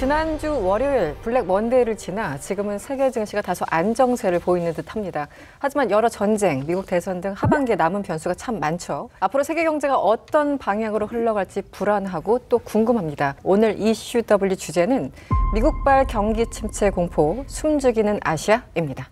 지난주 월요일 블랙 먼데이를 지나 지금은 세계 증시가 다소 안정세를 보이는 듯합니다. 하지만 여러 전쟁, 미국 대선 등 하반기에 남은 변수가 참 많죠. 앞으로 세계 경제가 어떤 방향으로 흘러갈지 불안하고 또 궁금합니다. 오늘 이슈 W 주제는 미국발 경기 침체 공포, 숨죽이는 아시아입니다.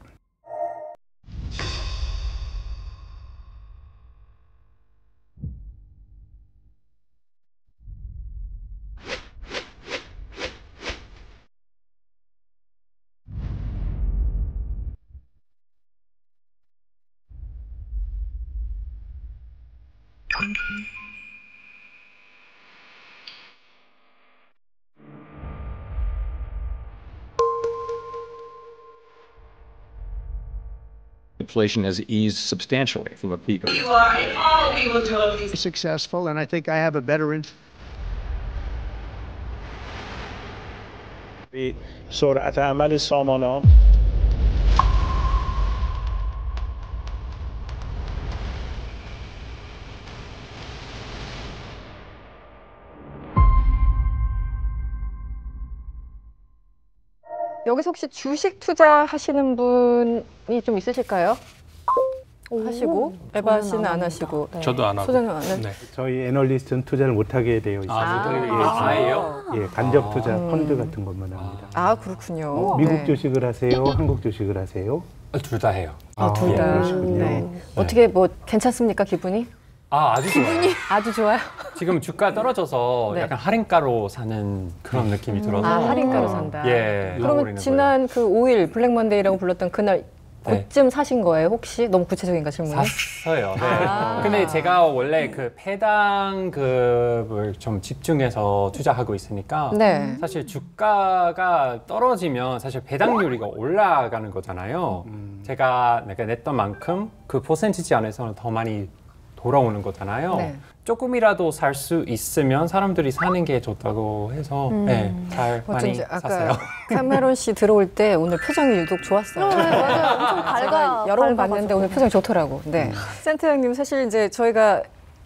Inflation has eased substantially from a peak. You are, and all we will totally successful, and I think I have a better سرعت عمل سامانه 여기서 혹시 주식 투자하시는 분이 좀 있으실까요? 하시고, 에바 씨는 안 하시고, 네. 저도 안 하고. 소장님 안 하시고. 네. 저희 애널리스트는 투자를 못하게 되어 있어요. 아예요? 예, 간접 투자 펀드 같은 것만 합니다. 아, 그렇군요. 미국 네. 주식을 하세요? 한국 주식을 하세요? 둘 다 해요. 둘 다. 그러시군요. 네. 어떻게 뭐 괜찮습니까, 기분이? 아주 좋아요. 아주 좋아요. 지금 주가 떨어져서 네. 약간 할인가로 사는 그런 느낌이 들어서. 아, 할인가로 산다. 예. 그러면 잃어버리는 지난 그 5일 블랙 먼데이라고 불렀던 그날 네. 그쯤 사신 거예요, 혹시? 너무 구체적인가 질문이? 샀어요. 네. 아. 근데 제가 원래 그 배당급을 좀 집중해서 투자하고 있으니까 네. 사실 주가가 떨어지면 사실 배당률이 올라가는 거잖아요. 제가 내가 냈던 만큼 그 퍼센티지 안에서는 더 많이 돌아오는 거잖아요. 네. 조금이라도 살 수 있으면 사람들이 사는 게 좋다고 해서 네, 잘 많이 어쩐지 샀어요. 아까 카메론 씨 들어올 때 오늘 표정이 유독 좋았어요. 네, 맞아요. 엄청 제가 여러 번 봤는데 밝아가지고. 오늘 표정이 좋더라고. 네. 센터 형님 사실 이제 저희가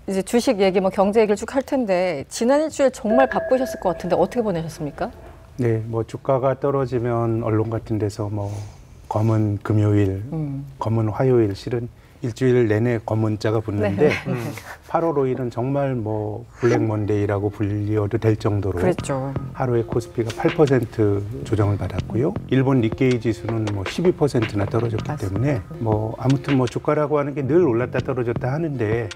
이제 주식 얘기, 뭐 경제 얘기를 쭉 할 텐데 지난 일주일 정말 바쁘셨을 것 같은데 어떻게 보내셨습니까? 네, 뭐 주가가 떨어지면 언론 같은 데서 뭐 검은 금요일, 검은 화요일, 실은 일주일 내내 검은자가 붙는데 네. 8월 5일은 정말 뭐 블랙 먼데이라고 불려도 될 정도로 그랬죠. 하루에 코스피가 8% 조정을 받았고요. 일본 니케이 지수는 뭐 12%나 떨어졌기 때문에 뭐 아무튼 뭐 주가라고 하는 게 늘 올랐다 떨어졌다 하는데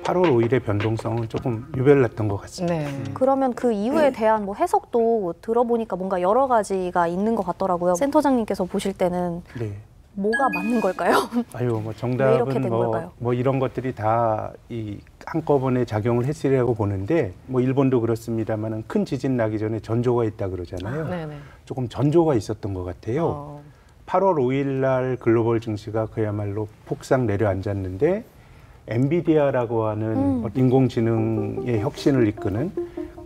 8월 5일의 변동성은 조금 유별났던 것 같습니다. 네. 그러면 그 이유에 대한 뭐 해석도 들어보니까 뭔가 여러 가지가 있는 것 같더라고요. 센터장님께서 보실 때는 네. 뭐가 맞는 걸까요? 아유, 뭐 왜 이렇게 정답은 된 걸까요? 뭐 이런 것들이 다 이 한꺼번에 작용을 했으리라고 보는데 뭐 일본도 그렇습니다만은 큰 지진 나기 전에 전조가 있다 그러잖아요. 네네. 조금 전조가 있었던 것 같아요. 8월 5일 날 글로벌 증시가 그야말로 폭삭 내려앉았는데 엔비디아라고 하는 인공지능의 혁신을 이끄는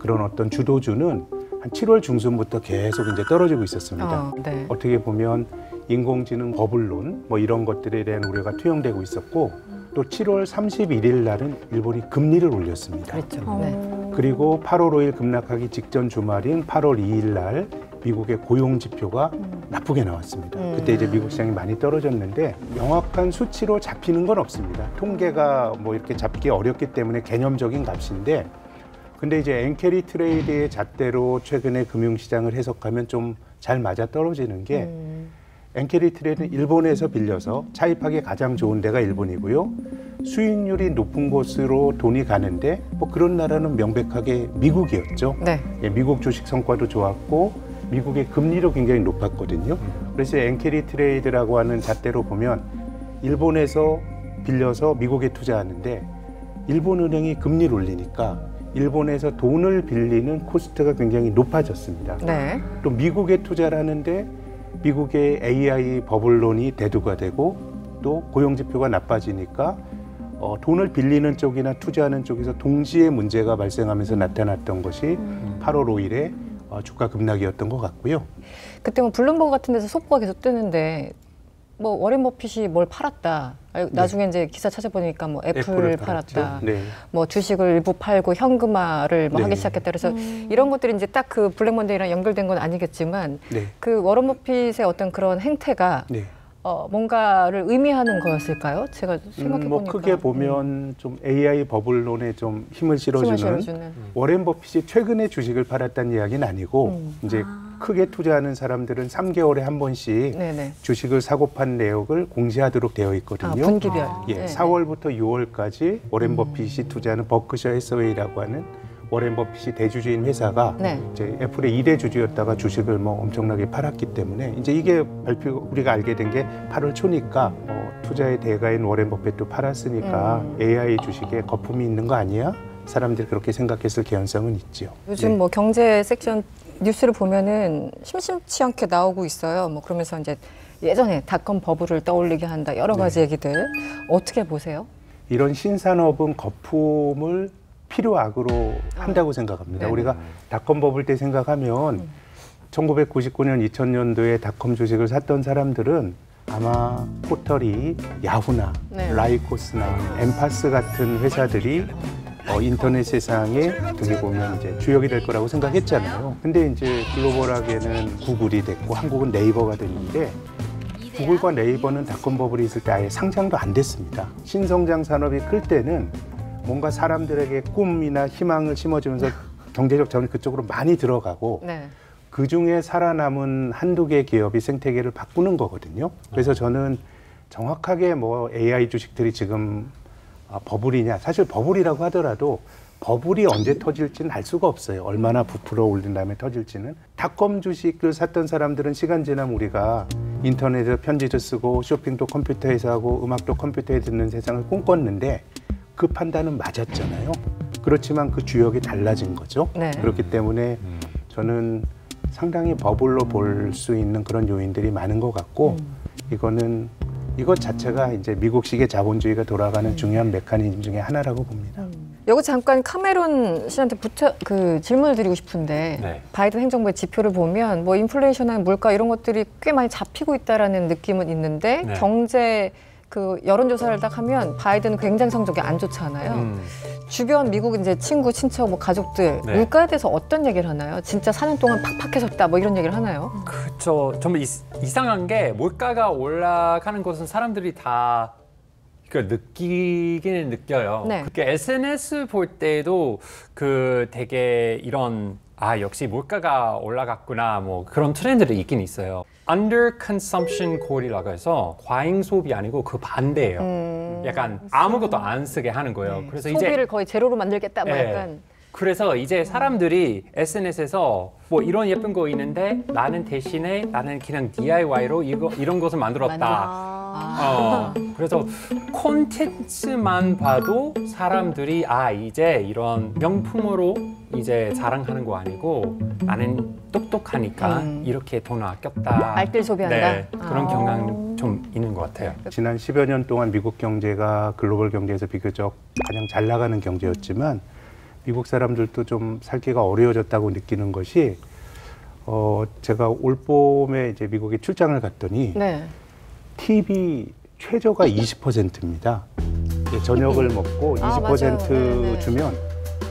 그런 어떤 주도주는 한 7월 중순부터 계속 이제 떨어지고 있었습니다. 네. 어떻게 보면 인공지능 버블론 뭐 이런 것들에 대한 우려가 투영되고 있었고 또 7월 31일 날은 일본이 금리를 올렸습니다. 그랬죠. 네. 그리고 8월 5일 급락하기 직전 주말인 8월 2일 날 미국의 고용 지표가 나쁘게 나왔습니다. 그때 이제 미국 시장이 많이 떨어졌는데 명확한 수치로 잡히는 건 없습니다. 통계가 뭐 이렇게 잡기 어렵기 때문에 개념적인 값인데 근데 이제 엔캐리 트레이드의 잣대로 최근에 금융시장을 해석하면 좀 잘 맞아 떨어지는 게 엔캐리 트레이드는 일본에서 빌려서 차입하기 가장 좋은 데가 일본이고요. 수익률이 높은 곳으로 돈이 가는데 뭐 그런 나라는 명백하게 미국이었죠. 네. 예, 미국 주식 성과도 좋았고 미국의 금리도 굉장히 높았거든요. 그래서 엔캐리 트레이드라고 하는 잣대로 보면 일본에서 빌려서 미국에 투자하는데 일본 은행이 금리를 올리니까 일본에서 돈을 빌리는 코스트가 굉장히 높아졌습니다. 네. 또 미국에 투자를 하는데 미국의 AI 버블론이 대두가 되고 또 고용지표가 나빠지니까 돈을 빌리는 쪽이나 투자하는 쪽에서 동시에 문제가 발생하면서 나타났던 것이 8월 5일에 주가 급락이었던 것 같고요. 그때 뭐 블룸버그 같은 데서 속보가 계속 뜨는데 뭐 워렌 버핏이 뭘 팔았다. 나중에 이제 기사 찾아보니까 뭐 애플을 팔았다. 네. 뭐 주식을 일부 팔고 현금화를 뭐 네. 하기 시작했다. 그래서 이런 것들이 이제 딱 그 블랙 먼데이랑 연결된 건 아니겠지만 네. 그 워런 버핏의 어떤 그런 행태가 네. 뭔가를 의미하는 거였을까요? 제가 생각해 뭐 보니까 크게 보면 좀 AI 버블론에 좀 힘을 실어주는 워렌 버핏이 최근에 주식을 팔았다는 이야기는 아니고 이제 크게 투자하는 사람들은 3개월에 한 번씩 네네. 주식을 사고 판 내역을 공시하도록 되어 있거든요. 분기별. 예, 네. 4월부터 6월까지 워렌 버핏이 투자하는 버크셔 해서웨이라고 하는 워렌 버핏이 대주주인 회사가 네. 이제 애플의 2대 주주였다가 주식을 뭐 엄청나게 팔았기 때문에 이제 이게 발표 우리가 알게 된 게 8월 초니까 투자의 대가인 워렌 버핏도 팔았으니까 AI 주식에 거품이 있는 거 아니야? 사람들이 그렇게 생각했을 개연성은 있죠. 요즘 네. 뭐 경제 섹션 뉴스를 보면은 심심치 않게 나오고 있어요. 뭐 그러면서 이제 예전에 닷컴 버블을 떠올리게 한다. 여러 가지 얘기들 어떻게 보세요? 이런 신산업은 거품을 필요악으로 한다고 생각합니다. 네. 우리가 닷컴 버블 때 생각하면 1999년, 2000년도에 닷컴 주식을 샀던 사람들은 아마 포털이 야후나 네. 라이코스나 엠파스 같은 회사들이 인터넷 세상에 어떻게 보면 이제 주역이 될 거라고 생각했잖아요. 근데 이제 글로벌하게는 구글이 됐고 한국은 네이버가 됐는데 구글과 네이버는 닷컴 버블이 있을 때 아예 상장도 안 됐습니다. 신성장 산업이 클 때는 뭔가 사람들에게 꿈이나 희망을 심어주면서 경제적 자원이 그쪽으로 많이 들어가고 네. 그중에 살아남은 한두 개 기업이 생태계를 바꾸는 거거든요. 그래서 저는 정확하게 뭐 AI 주식들이 지금 버블이냐, 사실 버블이라고 하더라도 버블이 언제 터질지는 알 수가 없어요. 얼마나 부풀어 올린 다음에 터질지는. 닷컴 주식을 샀던 사람들은 시간 지나면 우리가 인터넷에서 편지도 쓰고 쇼핑도 컴퓨터에서 하고 음악도 컴퓨터에 듣는 세상을 꿈꿨는데 그 판단은 맞았잖아요. 그렇지만 그 주역이 달라진 거죠. 네. 그렇기 때문에 저는 상당히 버블로 볼 수 있는 그런 요인들이 많은 것 같고 이것 자체가 이제 미국식의 자본주의가 돌아가는 중요한 메커니즘 중에 하나라고 봅니다. 여기 잠깐 카메론 씨한테 질문을 드리고 싶은데 네. 바이든 행정부의 지표를 보면 뭐 인플레이션이나 물가 이런 것들이 꽤 많이 잡히고 있다라는 느낌은 있는데 네. 경제 그 여론조사를 딱 하면 바이든은 굉장히 성적이 안 좋잖아요. 주변 미국 이제 친구, 친척, 뭐 가족들 네. 물가에 대해서 어떤 얘기를 하나요? 진짜 4년 동안 팍팍해졌다 뭐 이런 얘기를 하나요? 그렇죠. 정말 이상한 게 물가가 올라가는 것은 사람들이 다 느끼기는 느껴요. 네. 그게 SNS 볼 때도 되게 이런 역시 물가가 올라갔구나 뭐 그런 트렌드들이 있긴 있어요. Under consumption goal이라고 해서 과잉 소비 아니고 그 반대예요. 약간 아무것도 안 쓰게 하는 거예요. 네. 그래서 소비를 거의 제로로 만들겠다 뭐 네. 약간 그래서 이제 사람들이 SNS에서 뭐 이런 예쁜 거 있는데 나는 대신에 나는 그냥 DIY로 이런 것을 만들었다. 그래서 콘텐츠만 봐도 사람들이 이제 이런 명품으로 이제 자랑하는 거 아니고 나는 똑똑하니까 이렇게 돈을 아꼈다. 알뜰 소비한다. 네, 그런 경향 좀 있는 것 같아요. 지난 10여 년 동안 미국 경제가 글로벌 경제에서 비교적 가장 잘 나가는 경제였지만 미국 사람들도 좀 살기가 어려워졌다고 느끼는 것이 제가 올 봄에 이제 미국에 출장을 갔더니 네. TV 최저가 20%입니다. 저녁을 먹고 20% 맞아요. 네, 네. 주면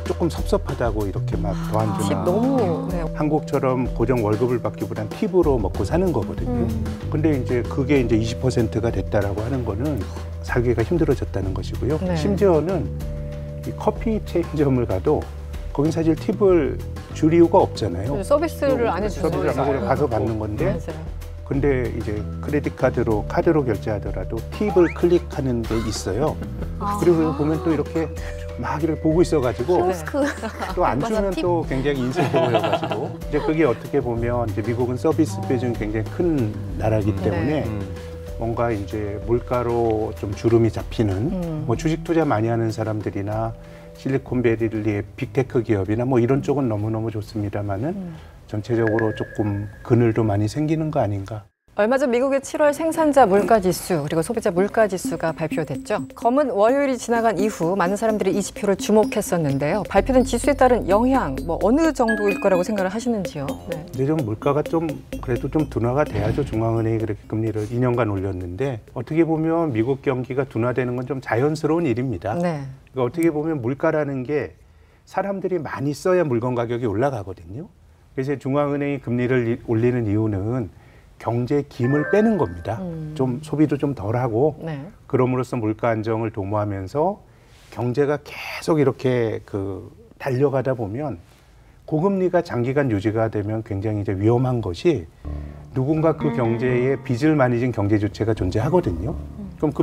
조금 섭섭하다고 이렇게 막 더 안 집 주나. 너무 네. 한국처럼 고정 월급을 받기보단 팁으로 먹고 사는 거거든요. 근데 이제 그게 이제 20%가 됐다라고 하는 거는 살기가 힘들어졌다는 것이고요. 네. 심지어는 이 커피 체인점을 가도 거긴 사실 팁을 줄 이유가 없잖아요. 서비스를 안 해주죠. 서비스 안 하고 가서 받는 건데 맞아요. 근데 이제 크레딧 카드로 결제하더라도 팁을 클릭하는 게 있어요. 그리고 보면 또 이렇게 막 이렇게 보고 있어가지고 키오스크. 또 안 맞아, 주면 팁. 또 굉장히 인색해 보여가지고 이제 그게 어떻게 보면 이제 미국은 서비스 비중이 굉장히 큰 나라이기 때문에 뭔가 이제 물가로 좀 주름이 잡히는 뭐 주식 투자 많이 하는 사람들이나 실리콘밸리의 빅테크 기업이나 뭐 이런 쪽은 너무너무 좋습니다만은 전체적으로 조금 그늘도 많이 생기는 거 아닌가. 얼마 전 미국의 7월 생산자 물가지수 그리고 소비자 물가지수가 발표됐죠. 검은 월요일이 지나간 이후 많은 사람들이 이 지표를 주목했었는데요. 발표된 지수에 따른 영향 어느 정도일 거라고 생각을 하시는지요? 네. 근데 좀 물가가 그래도 좀 둔화가 돼야죠. 중앙은행이 그렇게 금리를 2년간 올렸는데 어떻게 보면 미국 경기가 둔화되는 건 좀 자연스러운 일입니다. 네. 그러니까 어떻게 보면 물가라는 게 사람들이 많이 써야 물건 가격이 올라가거든요. 그래서 중앙은행이 금리를 올리는 이유는 경제의 김을 빼는 겁니다. 좀 소비도 좀 덜하고 네. 그럼으로써 물가 안정을 도모하면서 경제가 계속 이렇게 달려가다 보면 고금리가 장기간 유지가 되면 굉장히 이제 위험한 것이 누군가 그 경제에 빚을 많이 진 경제 주체가 존재하거든요. 그럼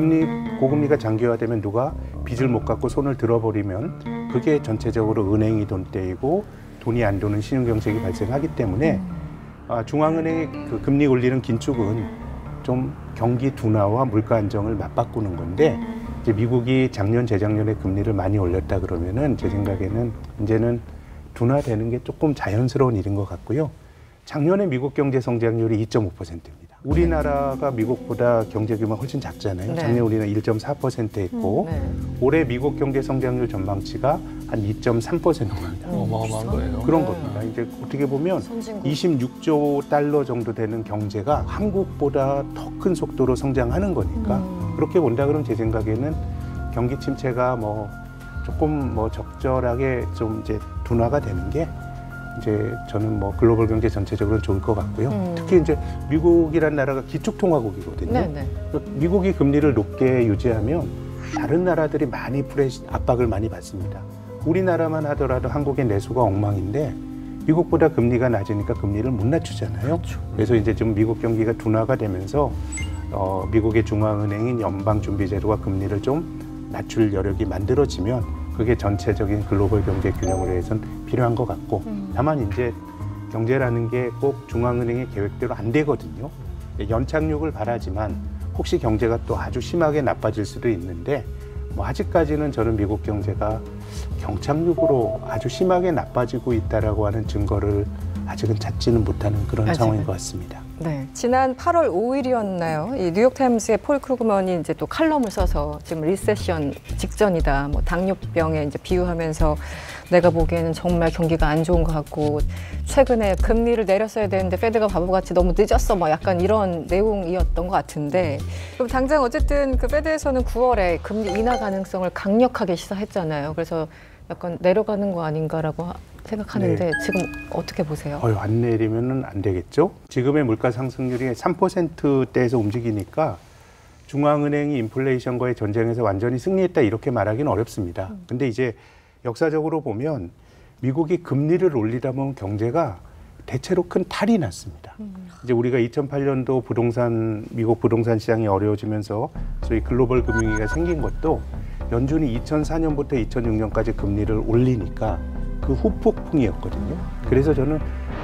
고금리가 장기화되면 누가 빚을 못 갚고 손을 들어버리면 그게 전체적으로 은행이 돈 떼이고 돈이 안 도는 신용경색이 발생하기 때문에 중앙은행이 그 금리 올리는 긴축은 좀 경기 둔화와 물가 안정을 맞바꾸는 건데 이제 미국이 작년 재작년에 금리를 많이 올렸다 그러면은 제 생각에는 이제는 둔화되는 게 조금 자연스러운 일인 것 같고요. 작년에 미국 경제 성장률이 2.5%입니다. 우리나라가 미국보다 경제 규모가 훨씬 작잖아요. 네. 작년 우리는 1.4% 했고 네. 올해 미국 경제 성장률 전망치가 한 2.3%입니다. 어마어마한 거예요. 그런 겁니다. 이제 어떻게 보면 26조 달러 정도 되는 경제가 한국보다 더 큰 속도로 성장하는 거니까 그렇게 본다 그러면 제 생각에는 경기 침체가 조금 적절하게 좀 이제 둔화가 되는 게 이제 저는 글로벌 경제 전체적으로 좋을 것 같고요. 특히 이제 미국이란 나라가 기축통화국이거든요. 네네. 미국이 금리를 높게 유지하면 다른 나라들이 많이 압박을 많이 받습니다. 우리나라만 하더라도 한국의 내수가 엉망인데 미국보다 금리가 낮으니까 금리를 못 낮추잖아요. 그렇죠. 그래서 이제 좀 미국 경기가 둔화가 되면서 미국의 중앙은행인 연방준비제도가 금리를 좀 낮출 여력이 만들어지면 그게 전체적인 글로벌 경제 균형을 위해서는 필요한 것 같고 다만 이제 경제라는 게 꼭 중앙은행의 계획대로 안 되거든요. 연착륙을 바라지만 혹시 경제가 또 아주 심하게 나빠질 수도 있는데 아직까지는 저는 미국 경제가 경착륙으로 아주 심하게 나빠지고 있다라고 하는 증거를 아직은 찾지는 못하는 그런 상황인 것 같습니다. 네, 지난 8월 5일이었나요? 이 뉴욕타임스의 폴 크루그먼이 이제 또 칼럼을 써서 지금 리세션 직전이다, 당뇨병에 이제 비유하면서 내가 보기에는 정말 경기가 안 좋은 것 같고 최근에 금리를 내렸어야 되는데 페드가 바보같이 너무 늦었어, 약간 이런 내용이었던 것 같은데 그럼 당장 어쨌든 그 페드에서는 9월에 금리 인하 가능성을 강력하게 시사했잖아요. 그래서 약간 내려가는 거 아닌가라고 생각하는데 네. 지금 어떻게 보세요? 안 내리면 안 되겠죠. 지금의 물가 상승률이 3%대에서 움직이니까 중앙은행이 인플레이션과의 전쟁에서 완전히 승리했다 이렇게 말하기는 어렵습니다. 근데 이제 역사적으로 보면 미국이 금리를 올리다 보면 경제가 대체로 큰 탈이 났습니다. 이제 우리가 2008년도 미국 부동산 시장이 어려워지면서 소위 글로벌 금융위기가 생긴 것도 연준이 2004년부터 2006년까지 금리를 올리니까 그 후폭풍이었거든요. 그래서 저는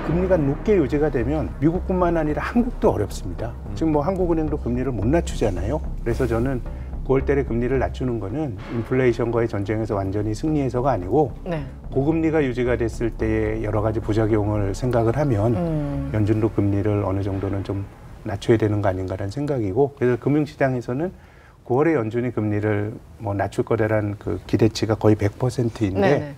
금리가 높게 유지가 되면 미국뿐만 아니라 한국도 어렵습니다. 지금 한국은행도 금리를 못 낮추잖아요. 그래서 저는 9월 달에 금리를 낮추는 거는 인플레이션과의 전쟁에서 완전히 승리해서가 아니고 네. 고금리가 유지가 됐을 때의 여러 가지 부작용을 생각을 하면 연준도 금리를 어느 정도는 좀 낮춰야 되는 거 아닌가라는 생각이고 그래서 금융시장에서는 9월에 연준이 금리를 낮출 거라는 그 기대치가 거의 100%인데 네네.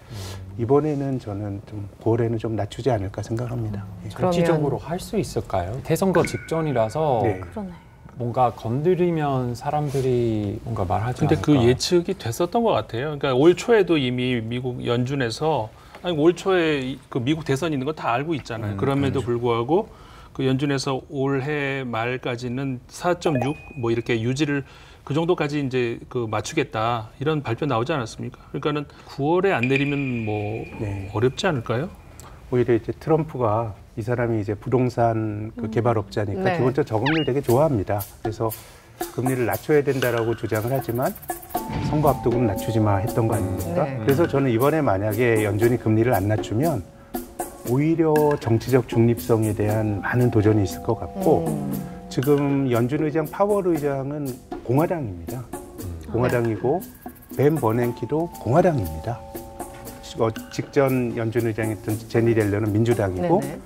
이번에는 저는 좀 9월에는 좀 낮추지 않을까 생각합니다. 정치적으로 할 수 있을까요? 대선거 직전이라서 네. 그러네. 뭔가 건드리면 사람들이 뭔가 말하지 근데 않을까. 그 예측이 됐었던 것 같아요. 그러니까 올 초에도 이미 미국 연준에서 올 초에 그 미국 대선이 있는 거 다 알고 있잖아요. 그럼에도 불구하고 그 연준에서 올해 말까지는 4.6 이렇게 유지를 그 정도까지 이제 그 맞추겠다 이런 발표 나오지 않았습니까? 그러니까는 9월에 안 내리면 네. 어렵지 않을까요? 오히려 이제 트럼프가 이 사람이 이제 부동산 그 개발업자니까 네. 기본적으로 저금리를 되게 좋아합니다. 그래서 금리를 낮춰야 된다라고 주장을 하지만 선거 앞두고는 낮추지 마 했던 거 아닙니까? 네. 그래서 저는 이번에 만약에 연준이 금리를 안 낮추면 오히려 정치적 중립성에 대한 많은 도전이 있을 것 같고 지금 연준 의장 파월 의장은 공화당입니다. 공화당이고 벤 버냉키도 공화당입니다. 직전 연준 의장이었던 제니 렐러는 민주당이고 네네.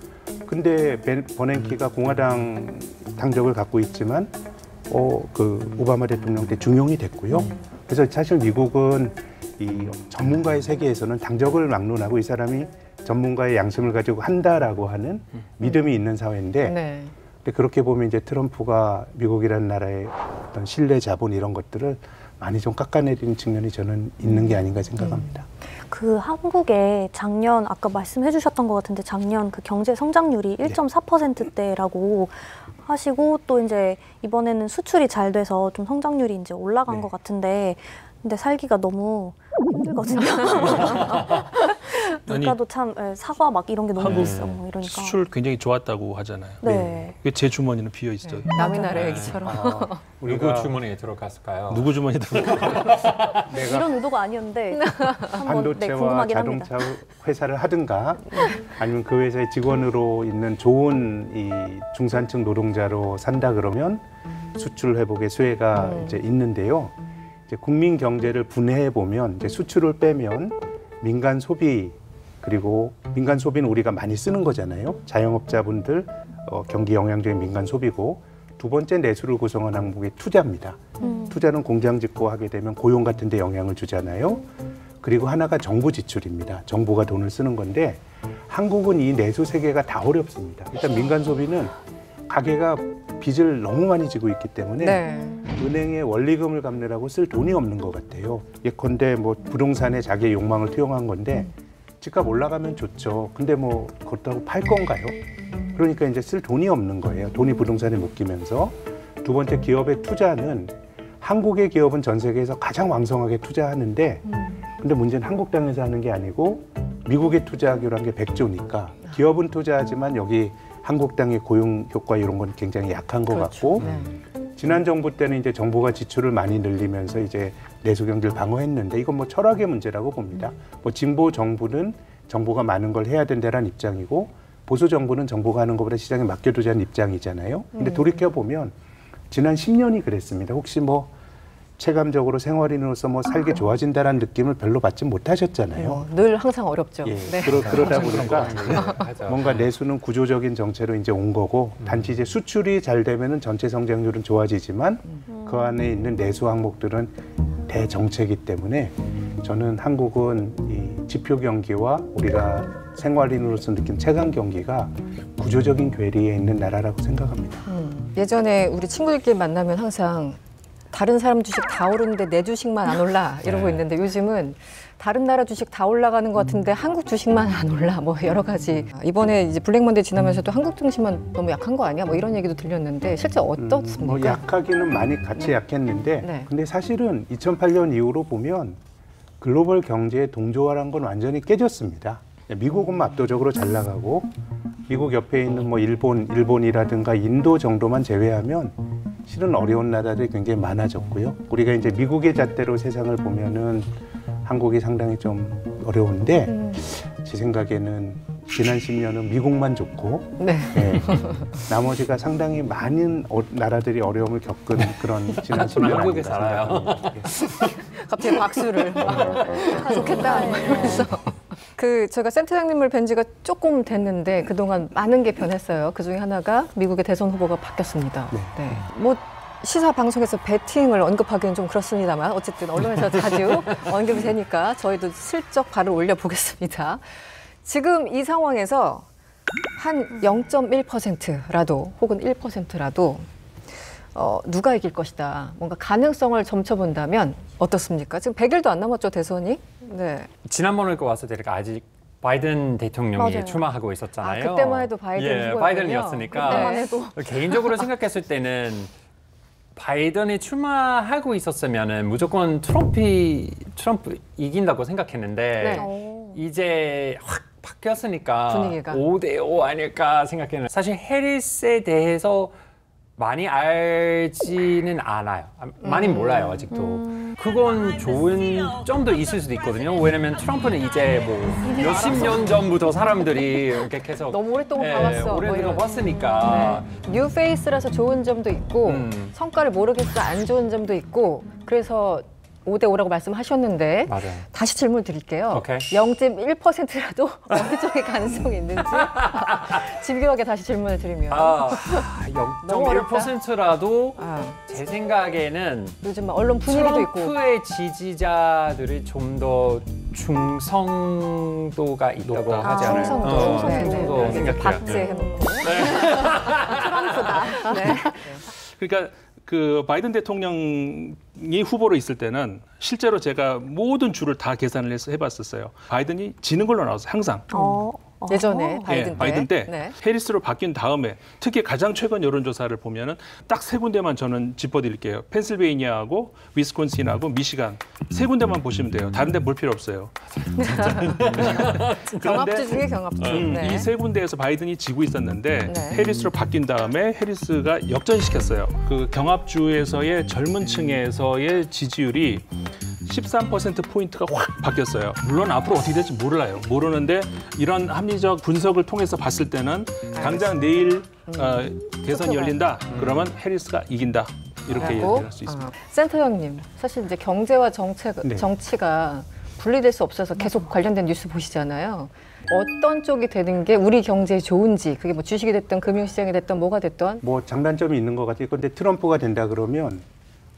근데 버냉키가 공화당 당적을 갖고 있지만 그 오바마 대통령 때 중용이 됐고요. 그래서 사실 미국은 이 전문가의 세계에서는 당적을 막론하고 이 사람이 전문가의 양심을 가지고 한다라고 하는 믿음이 있는 사회인데 네. 근데 그렇게 보면 이제 트럼프가 미국이라는 나라의 어떤 신뢰 자본 이런 것들을 많이 좀 깎아내리는 측면이 저는 있는 게 아닌가 생각합니다. 그 한국의 작년 아까 말씀해 주셨던 것 같은데 작년 그 경제 성장률이 1.4%대라고 하시고 또 이제 이번에는 수출이 잘 돼서 좀 성장률이 이제 올라간 네. 것 같은데 근데 살기가 너무 힘들거든요. 물가도 참 사과 막 이런 게 너무 비싸 뭐 이러니까. 수출 굉장히 좋았다고 하잖아요. 네. 그게 제 주머니는 비어 있어요. 남의 나라 얘기처럼. 누구 주머니에 들어갔을까요? 누구 주머니에 들어가? 이런 의도가 아니었는데 한번 반도체와 궁금하긴 합니다. 자동차 회사를 하든가 아니면 그 회사의 직원으로 있는 좋은 이 중산층 노동자로 산다 그러면 수출 회복의 수혜가 이제 있는데요. 이제 국민 경제를 분해해 보면 이제 수출을 빼면 민간 소비 그리고 민간 소비는 우리가 많이 쓰는 거잖아요. 자영업자분들 경기 영향적인 민간 소비고 두 번째 내수를 구성하는 항목이 투자입니다. 투자는 공장 짓고 하게 되면 고용 같은 데 영향을 주잖아요. 그리고 하나가 정부 지출입니다. 정부가 돈을 쓰는 건데 한국은 이 내수 세 개가 다 어렵습니다. 일단 민간 소비는 가게가 빚을 너무 많이 지고 있기 때문에 네. 은행에 원리금을 갚느라고 쓸 돈이 없는 것 같아요. 예컨대 뭐 부동산에 자기의 욕망을 투영한 건데 집값 올라가면 좋죠. 근데 뭐 그렇다고 팔 건가요? 그러니까 이제 쓸 돈이 없는 거예요. 돈이 부동산에 묶이면서. 두 번째 기업의 투자는 한국의 기업은 전 세계에서 가장 왕성하게 투자하는데 근데 문제는 한국 땅에서 하는 게 아니고 미국에 투자하기로 한 게 100조니까 기업은 투자하지만 여기 한국 땅의 고용 효과 이런 건 굉장히 약한 것 같고 지난 정부 때는 이제 정부가 지출을 많이 늘리면서 이제 내수 경기를 방어했는데 이건 뭐 철학의 문제라고 봅니다. 뭐 진보 정부는 정부가 많은 걸 해야 된다는 입장이고 보수 정부는 정부가 하는 것보다 시장에 맡겨두자는 입장이잖아요. 근데 돌이켜 보면 지난 10년이 그랬습니다. 혹시 뭐 체감적으로 생활인으로서 뭐 살기 좋아진다라는 느낌을 별로 받지 못하셨잖아요. 늘 항상 어렵죠. 예, 네. 그러다 보니까 맞아. 뭔가 내수는 구조적인 정체로 이제 온 거고 단지 이제 수출이 잘 되면은 전체 성장률은 좋아지지만 그 안에 있는 내수 항목들은 대정체이기 때문에 저는 한국은 이 지표 경기와 우리가 생활인으로서 느낀 체감 경기가 구조적인 괴리에 있는 나라라고 생각합니다. 예전에 우리 친구들끼리 만나면 항상 다른 사람 주식 다 오르는데 내 주식만 안 올라 이러고 있는데 요즘은 다른 나라 주식 다 올라가는 것 같은데 한국 주식만 안 올라 뭐 여러 가지 이번에 이제 블랙먼데이 지나면서도 한국 증시만 너무 약한 거 아니야 뭐 이런 얘기도 들렸는데 실제 어떻습니까? 뭐 약하기는 많이 같이 약했는데 네. 근데 사실은 2008년 이후로 보면 글로벌 경제의 동조화란 건 완전히 깨졌습니다. 미국은 압도적으로 잘 나가고 미국 옆에 있는 뭐 일본이라든가 인도 정도만 제외하면 실은 어려운 나라들이 굉장히 많아졌고요. 우리가 이제 미국의 잣대로 세상을 보면은 한국이 상당히 좀 어려운데 제 생각에는 지난 10년은 미국만 좋고 네. 예, 나머지가 상당히 많은 나라들이 어려움을 겪은 그런 지난 10년 저는 한국에 아닌가 살아요. 생각합니다. 예. 갑자기 박수를 좋겠다 이러면서 제가 센터장님을 뵌 지가 조금 됐는데 그동안 많은 게 변했어요. 그중에 하나가 미국의 대선 후보가 바뀌었습니다. 네. 뭐 시사 방송에서 배팅을 언급하기는 좀 그렇습니다만 어쨌든 언론에서 자주 언급이 되니까 저희도 슬쩍 발을 올려보겠습니다. 지금 이 상황에서 한 0.1%라도 혹은 1%라도 누가 이길 것이다. 뭔가 가능성을 점쳐본다면 어떻습니까? 지금 100일도 안 남았죠, 대선이? 네. 지난번에 왔을 때가 아직 바이든 대통령이 맞아요. 출마하고 있었잖아요. 그때만 해도 바이든 후보였군요. 바이든이었으니까. 그때만 해도. 개인적으로 생각했을 때는 바이든이 출마하고 있었으면은 무조건 트럼프 이긴다고 생각했는데 네. 이제 확 바뀌었으니까 분위기가. 5대5 아닐까 생각했는데 사실 해리스에 대해서 많이 알지는 않아요. 많이 몰라요, 아직도. 그건 좋은 점도 있을 수도 있거든요. 왜냐면 트럼프는 이제 뭐 몇십 년 전부터 사람들이 이렇게 계속 너무 오랫동안 봐왔어. 오랫동안 뭐 이런. 봤으니까. 네. 뉴 페이스라서 좋은 점도 있고 성과를 모르겠어 안 좋은 점도 있고 그래서 5대 5라고 말씀하셨는데 맞아요. 다시 질문 드릴게요. 오케이. 0.1%라도 어느 쪽에 가능성이 있는지 집요하게 다시 질문을 드리면 너무 어렵다. 0.1%라도 아, 제 생각에는 요즘 언론 분위기도 있고 트럼프의 지지자들이 좀 더 중성도가 있다고 하지 않아요? 충성도. 네, 네. 충성도 생각해요. 박제해놓고 트럼프다. 네. 그러니까 그 바이든 대통령이 후보로 있을 때는 실제로 제가 모든 줄을 다 계산을 해서 해봤었어요. 바이든이 지는 걸로 나왔어요. 항상. 예전에 바이든 예, 때. 바이든 때 네. 해리스로 바뀐 다음에 특히 가장 최근 여론조사를 보면은 딱 세 군데만 저는 짚어드릴게요. 펜실베이니아하고 위스콘신하고 미시간 세 군데만 보시면 돼요. 다른 데 볼 필요 없어요. 경합주 중에 경합주. 네. 이 세 군데에서 바이든이 지고 있었는데 네. 해리스로 바뀐 다음에 해리스가 역전시켰어요. 그 경합주에서의 젊은 층에서의 지지율이 13%포인트가 확 바뀌었어요. 물론 앞으로 어떻게 될지 몰라요. 모르는데 이런 합리적 분석을 통해서 봤을 때는 당장 내일 대선이 열린다. 그러면 해리스가 이긴다. 이렇게 얘기할 수 있습니다. 센터장님, 사실 이제 경제와 네. 정치가 분리될 수 없어서 계속 관련된 뉴스 보시잖아요. 어떤 쪽이 되는 게 우리 경제에 좋은지, 그게 뭐 주식이 됐든 금융시장이 됐든 뭐가 됐든. 뭐 장단점이 있는 것 같아요. 근데 트럼프가 된다 그러면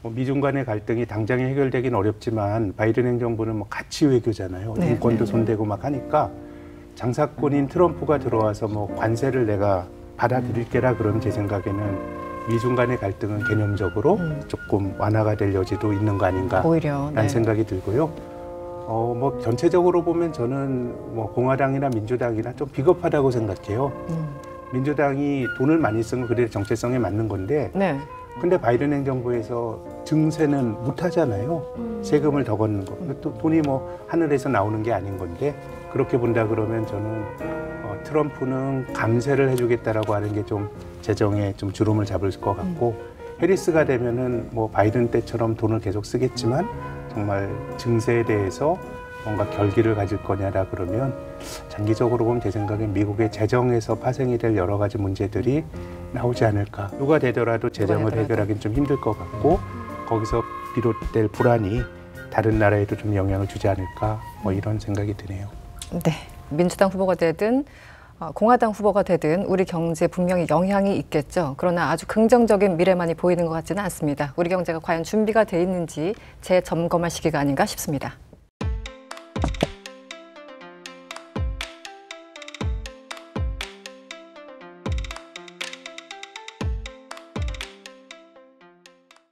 뭐 미중 간의 갈등이 당장에 해결되긴 어렵지만 바이든 행정부는 뭐 가치 외교잖아요. 네. 인권도 손대고 막 하니까 장사꾼인 트럼프가 들어와서 뭐 관세를 내가 받아들일게라 그러면 제 생각에는 미중 간의 갈등은 개념적으로 조금 완화가 될 여지도 있는 거 아닌가라는 오히려. 네. 생각이 들고요. 뭐 전체적으로 보면 저는 뭐 공화당이나 민주당이나 좀 비겁하다고 생각해요. 민주당이 돈을 많이 쓴 건 그래도 정체성에 맞는 건데 네. 근데 바이든 행정부에서 증세는 못 하잖아요. 세금을 더 걷는 거. 또 돈이 뭐 하늘에서 나오는 게 아닌 건데 그렇게 본다 그러면 저는 트럼프는 감세를 해주겠다라고 하는 게 좀 재정에 좀 주름을 잡을 것 같고 해리스가 되면은 뭐 바이든 때처럼 돈을 계속 쓰겠지만 정말 증세에 대해서 뭔가 결기를 가질 거냐라 그러면 장기적으로 보면 제 생각엔 미국의 재정에서 파생이 될 여러 가지 문제들이 나오지 않을까. 누가 되더라도 재정을 해결하기는 좀 힘들 것 같고 거기서 비롯될 불안이 다른 나라에도 좀 영향을 주지 않을까 뭐 이런 생각이 드네요. 네. 민주당 후보가 되든 공화당 후보가 되든 우리 경제에 분명히 영향이 있겠죠. 그러나 아주 긍정적인 미래만이 보이는 것 같지는 않습니다. 우리 경제가 과연 준비가 돼 있는지 재점검할 시기가 아닌가 싶습니다.